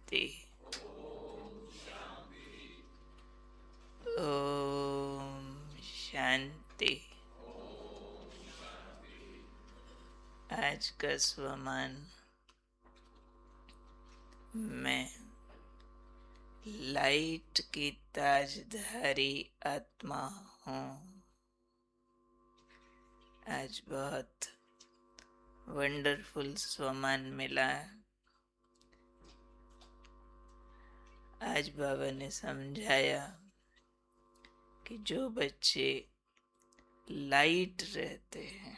शांति। ओम शांति। आज का स्वमान मैं लाइट की ताजधारी आत्मा हूँ। आज बहुत वंडरफुल स्वमान मिला। आज बाबा ने समझाया कि जो बच्चे लाइट रहते हैं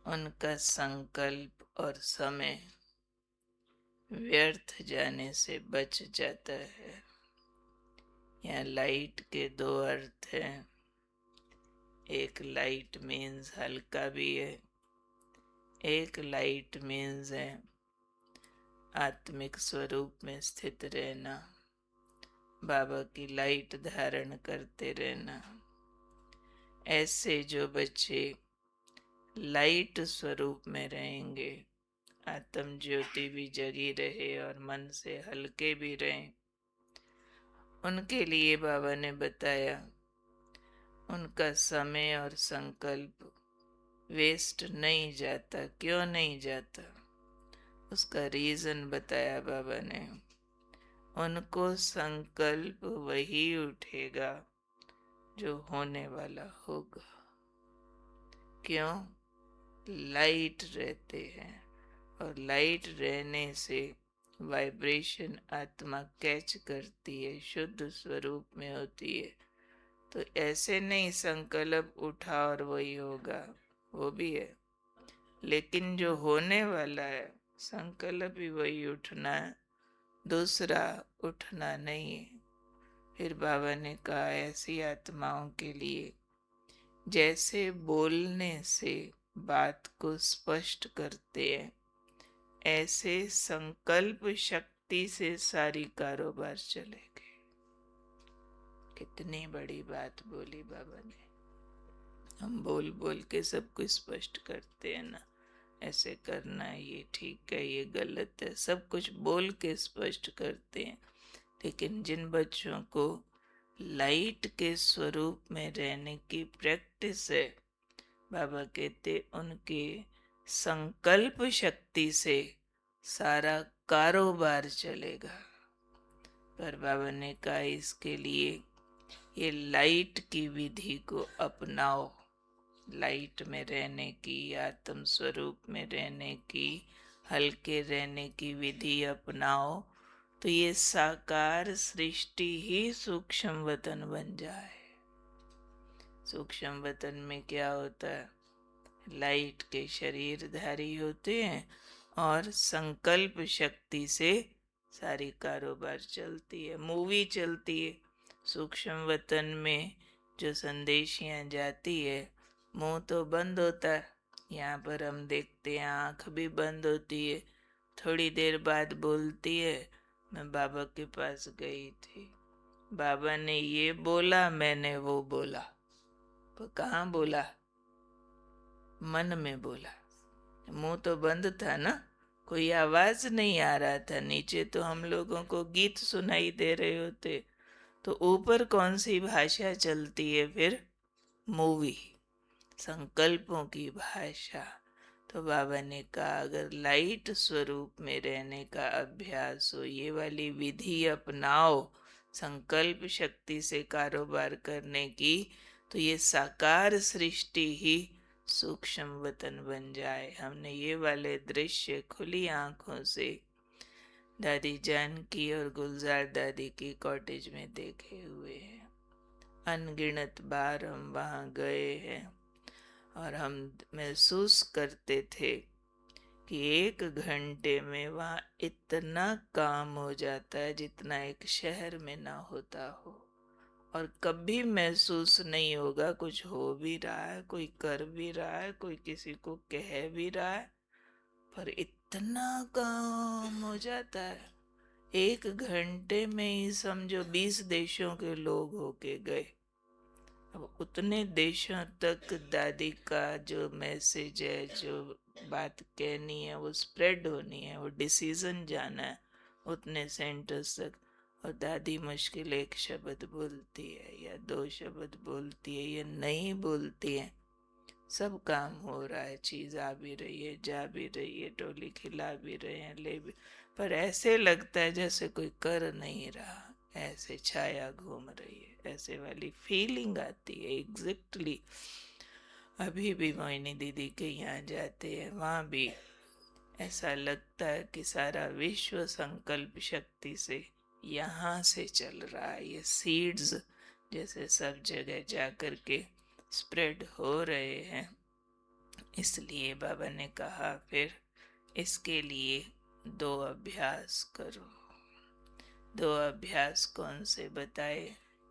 उनका संकल्प और समय व्यर्थ जाने से बच जाता है। यहाँ लाइट के दो अर्थ हैं। एक लाइट मीन्स हल्का भी है, एक लाइट मीन्स है आत्मिक स्वरूप में स्थित रहना, बाबा की लाइट धारण करते रहना। ऐसे जो बच्चे लाइट स्वरूप में रहेंगे, आत्म ज्योति भी जगी रहे और मन से हल्के भी रहें, उनके लिए बाबा ने बताया उनका समय और संकल्प वेस्ट नहीं जाता। क्यों नहीं जाता? उसका रीजन बताया बाबा ने। उनको संकल्प वही उठेगा जो होने वाला होगा। क्यों? लाइट रहते हैं और लाइट रहने से वाइब्रेशन आत्मा कैच करती है, शुद्ध स्वरूप में होती है। तो ऐसे नहीं संकल्प उठा और वही होगा, वो भी है, लेकिन जो होने वाला है संकल्प भी वही उठना है, दूसरा उठना नहीं है। फिर बाबा ने कहा ऐसी आत्माओं के लिए जैसे बोलने से बात को स्पष्ट करते हैं, ऐसे संकल्प शक्ति से सारी कारोबार चलेगी। कितनी बड़ी बात बोली बाबा ने। हम बोल बोल के सब कुछ स्पष्ट करते हैं ना, ऐसे करना है, ये ठीक है, ये गलत है, सब कुछ बोल के स्पष्ट करते हैं। लेकिन जिन बच्चों को लाइट के स्वरूप में रहने की प्रैक्टिस है, बाबा कहते उनके संकल्प शक्ति से सारा कारोबार चलेगा। पर बाबा ने कहा इसके लिए ये लाइट की विधि को अपनाओ। लाइट में रहने की, आत्म स्वरूप में रहने की, हल्के रहने की विधि अपनाओ तो ये साकार सृष्टि ही सूक्ष्म वतन बन जाए। सूक्ष्म वतन में क्या होता है? लाइट के शरीरधारी होते हैं और संकल्प शक्ति से सारी कारोबार चलती है, मूवी चलती है। सूक्ष्म वतन में जो संदेशियां जाती है, मुंह तो बंद होता है। यहाँ पर हम देखते हैं आंख भी बंद होती है, थोड़ी देर बाद बोलती है। मैं बाबा के पास गई थी, बाबा ने ये बोला, मैंने वो बोला। पर कहाँ बोला? मन में बोला। मुंह तो बंद था ना, कोई आवाज नहीं आ रहा था। नीचे तो हम लोगों को गीत सुनाई दे रहे होते, तो ऊपर कौन सी भाषा चलती है फिर? मूवी, संकल्पों की भाषा। तो बाबा ने कहा अगर लाइट स्वरूप में रहने का अभ्यास हो, ये वाली विधि अपनाओ संकल्प शक्ति से कारोबार करने की, तो ये साकार सृष्टि ही सूक्ष्म वतन बन जाए। हमने ये वाले दृश्य खुली आंखों से दादी जानकी और गुलजार दादी की कॉटेज में देखे हुए हैं। अनगिनत बार हम वहाँ गए हैं और हम महसूस करते थे कि 1 घंटे में वहाँ इतना काम हो जाता है जितना एक शहर में ना होता हो। और कभी महसूस नहीं होगा कुछ हो भी रहा है, कोई कर भी रहा है, कोई किसी को कह भी रहा है, पर इतना काम हो जाता है। 1 घंटे में ही समझो 20 देशों के लोग होके गए। अब उतने देशों तक दादी का जो मैसेज है, जो बात कहनी है, वो स्प्रेड होनी है, वो डिसीजन जाना है उतने सेंटर्स तक। और दादी मुश्किल एक शब्द बोलती है या दो शब्द बोलती है या नहीं बोलती है, सब काम हो रहा है, चीज आ भी रही है, जा भी रही है, टोली खिला भी रहे हैं, ले भी, पर ऐसे लगता है जैसे कोई कर नहीं रहा, ऐसे छाया घूम रही है, ऐसे वाली फीलिंग आती है एग्जैक्टली। अभी भी मोहिनी दीदी के यहाँ जाते हैं, वहाँ भी ऐसा लगता है कि सारा विश्व संकल्प शक्ति से यहाँ से चल रहा है। ये सीड्स जैसे सब जगह जा कर के स्प्रेड हो रहे हैं। इसलिए बाबा ने कहा फिर इसके लिए दो अभ्यास करो। दो अभ्यास कौन से बताए?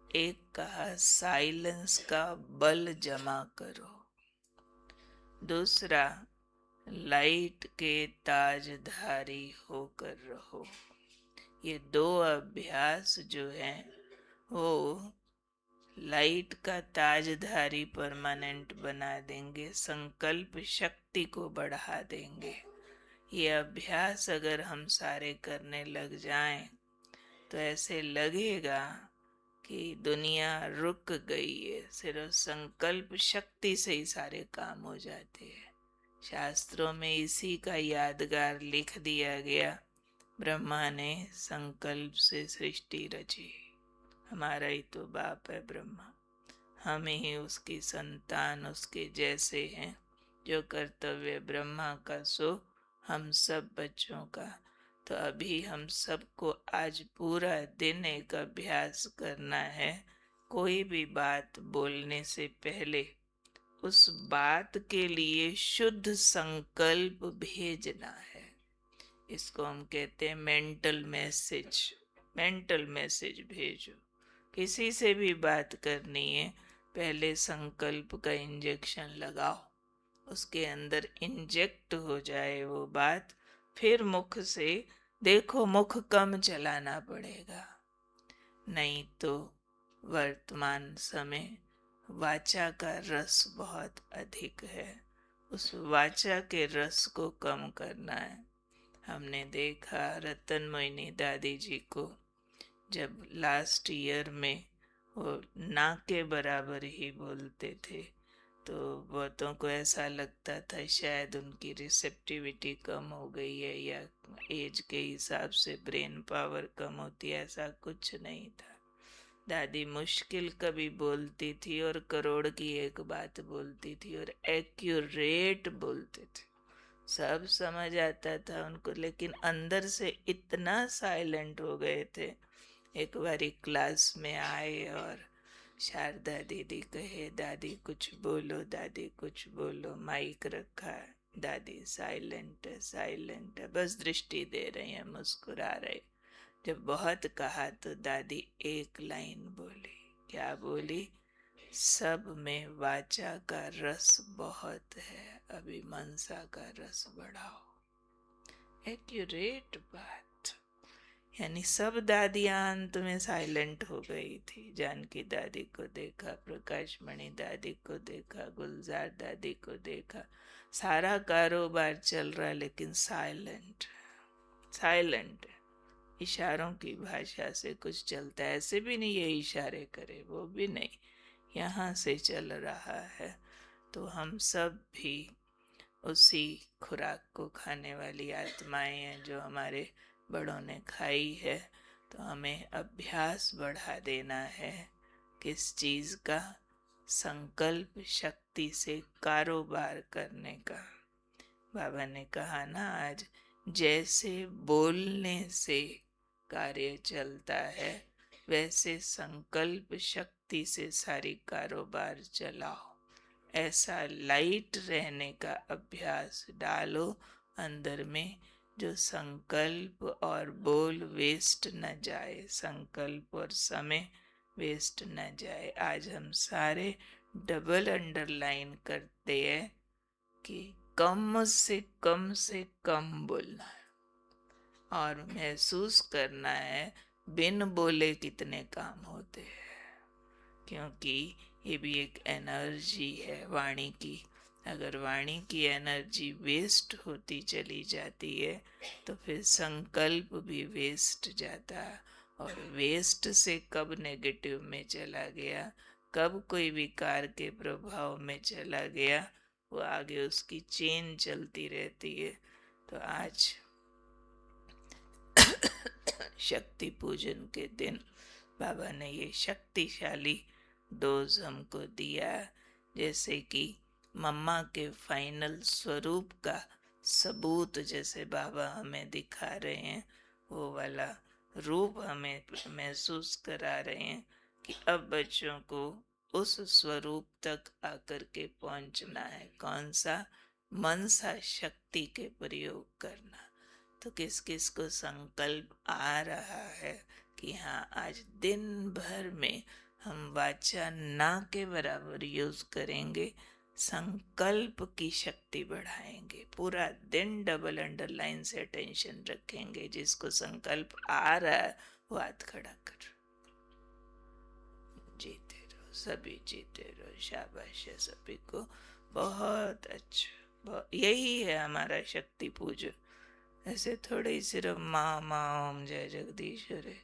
एक कहा साइलेंस का बल जमा करो, दूसरा लाइट के ताजधारी होकर रहो। ये दो अभ्यास जो हैं वो लाइट का ताजधारी परमानेंट बना देंगे, संकल्प शक्ति को बढ़ा देंगे। ये अभ्यास अगर हम सारे करने लग जाएं तो ऐसे लगेगा कि दुनिया रुक गई है, सिर्फ संकल्प शक्ति से ही सारे काम हो जाते हैं। शास्त्रों में इसी का यादगार लिख दिया गया, ब्रह्मा ने संकल्प से सृष्टि रची। हमारा ही तो बाप है ब्रह्मा, हम ही उसकी संतान, उसके जैसे हैं। जो कर्तव्य ब्रह्मा का सो हम सब बच्चों का। तो अभी हम सबको आज पूरा दिन एक अभ्यास करना है, कोई भी बात बोलने से पहले उस बात के लिए शुद्ध संकल्प भेजना है। इसको हम कहते हैं मेंटल मैसेज। मेंटल मैसेज भेजो। किसी से भी बात करनी है, पहले संकल्प का इंजेक्शन लगाओ, उसके अंदर इंजेक्ट हो जाए वो बात, फिर मुख से देखो, मुख कम चलाना पड़ेगा। नहीं तो वर्तमान समय वाचा का रस बहुत अधिक है, उस वाचा के रस को कम करना है। हमने देखा रतन मोहिनी दादी जी को, जब लास्ट ईयर में वो ना के बराबर ही बोलते थे, तो बहुतों को ऐसा लगता था शायद उनकी रिसेप्टिविटी कम हो गई है या एज के हिसाब से ब्रेन पावर कम होती है। ऐसा कुछ नहीं था। दादी मुश्किल कभी बोलती थी और करोड़ की एक बात बोलती थी और एक्यूरेट बोलते थे, सब समझ आता था उनको, लेकिन अंदर से इतना साइलेंट हो गए थे। एक बारी क्लास में आए और शारदा दीदी कहे दादी कुछ बोलो, दादी कुछ बोलो, माइक रखा है, दादी साइलेंट है, बस दृष्टि दे रही है, मुस्कुरा रहे। जब बहुत कहा तो दादी एक लाइन बोली। क्या बोली? सब में वाचा का रस बहुत है, अभी मनसा का रस बढ़ाओ। एक्यूरेट बात। यानी सब दादियां अंत में साइलेंट हो गई थी। जानकी दादी को देखा, प्रकाश मणि दादी को देखा, गुलजार दादी को देखा, सारा कारोबार चल रहा लेकिन साइलेंट। साइलेंट। इशारों की भाषा से कुछ चलता है, ऐसे भी नहीं ये इशारे करे, वो भी नहीं, यहाँ से चल रहा है। तो हम सब भी उसी खुराक को खाने वाली आत्माएं हैं जो हमारे बड़ों ने खाई है। तो हमें अभ्यास बढ़ा देना है किस चीज का? संकल्प शक्ति से कारोबार करने का। बाबा ने कहा ना आज, जैसे बोलने से कार्य चलता है वैसे संकल्प शक्ति से सारी कारोबार चलाओ। ऐसा लाइट रहने का अभ्यास डालो अंदर में, जो संकल्प और बोल वेस्ट न जाए, संकल्प और समय वेस्ट न जाए। आज हम सारे डबल अंडरलाइन करते हैं कि से कम बोलना है और महसूस करना है बिन बोले कितने काम होते हैं। क्योंकि ये भी एक एनर्जी है वाणी की। अगर वाणी की एनर्जी वेस्ट होती चली जाती है तो फिर संकल्प भी वेस्ट जाता है। और वेस्ट से कब नेगेटिव में चला गया, कब कोई विकार के प्रभाव में चला गया, वो आगे उसकी चेन चलती रहती है। तो आज शक्ति पूजन के दिन बाबा ने ये शक्तिशाली डोज हमको दिया, जैसे कि मम्मा के फाइनल स्वरूप का सबूत जैसे बाबा हमें दिखा रहे हैं, वो वाला रूप हमें महसूस करा रहे हैं कि अब बच्चों को उस स्वरूप तक आकर के पहुंचना है। कौन सा? मनसा शक्ति के प्रयोग करना। तो किस किस को संकल्प आ रहा है कि हाँ, आज दिन भर में हम वाचा ना के बराबर यूज करेंगे, संकल्प की शक्ति बढ़ाएंगे, पूरा दिन डबल अंडरलाइन से अटेंशन रखेंगे। जिसको संकल्प आ रहा है वो हाथ खड़ा कर। जीते रहो, सभी जीते रहो, शाबाश है सभी को, बहुत अच्छा। यही है हमारा शक्ति पूजन। ऐसे थोड़े ही सिर्फ माँ माँ ओम जय जगदीश्वर है,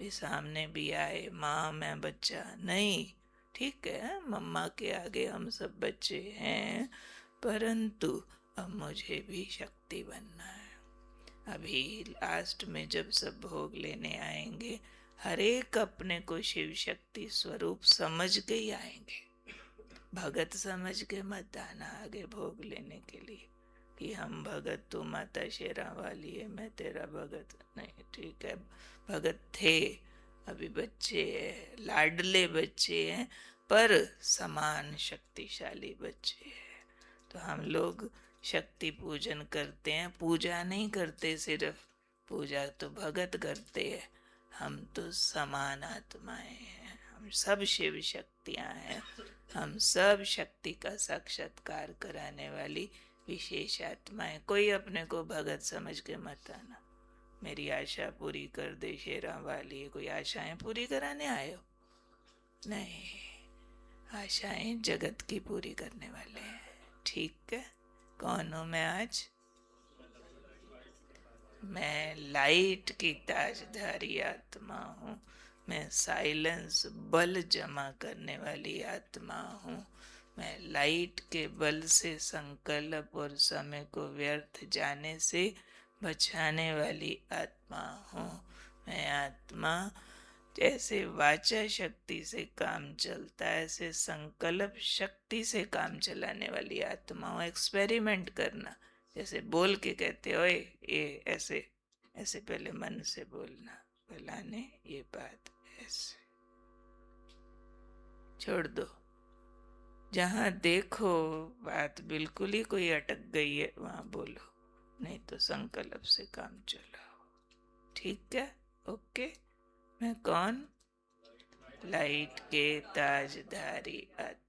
भी सामने भी आए माँ मैं बच्चा नहीं। ठीक है, मम्मा के आगे हम सब बच्चे हैं, परंतु अब मुझे भी शक्ति बनना है। अभी लास्ट में जब सब भोग लेने आएंगे, हर एक अपने को शिव शक्ति स्वरूप समझ के ही आएंगे। भगत समझ के मत आना आगे भोग लेने के लिए कि हम भगत, तू माता शेरा वाली है, मैं तेरा भगत नहीं। ठीक है, भगत थे, अभी बच्चे हैं, लाडले बच्चे हैं, पर समान शक्तिशाली बच्चे हैं। तो हम लोग शक्ति पूजन करते हैं, पूजा नहीं करते सिर्फ, पूजा तो भगत करते हैं। हम तो समान आत्माएं हैं, हम सब शिव शक्तियां हैं, हम सब शक्ति का साक्षात्कार कराने वाली विशेष आत्माएं। कोई अपने को भगत समझ के मत आना, मेरी आशा पूरी कर दे शेरा वाली। कोई आशाएं पूरी कराने आए हो? नहीं, आशाएं जगत की पूरी करने वाले हैं। ठीक है, कौन हूं मैं आज? मैं लाइट की ताजधारी आत्मा हूँ, मैं साइलेंस बल जमा करने वाली आत्मा हूँ, मैं लाइट के बल से संकल्प और समय को व्यर्थ जाने से बचाने वाली आत्मा हूँ। मैं आत्मा, जैसे वाचा शक्ति से काम चलता है, ऐसे संकल्प शक्ति से काम चलाने वाली आत्मा हूँ। एक्सपेरिमेंट करना, जैसे बोल के कहते ओए ये ऐसे ऐसे, पहले मन से बोलना, फलाने ये बात ऐसे, छोड़ दो। जहाँ देखो बात बिल्कुल ही कोई अटक गई है वहां बोलो, नहीं तो संकल्प से काम चलाओ। ठीक है, ओके। मैं कौन? लाइट के ताजधारी आत्मा।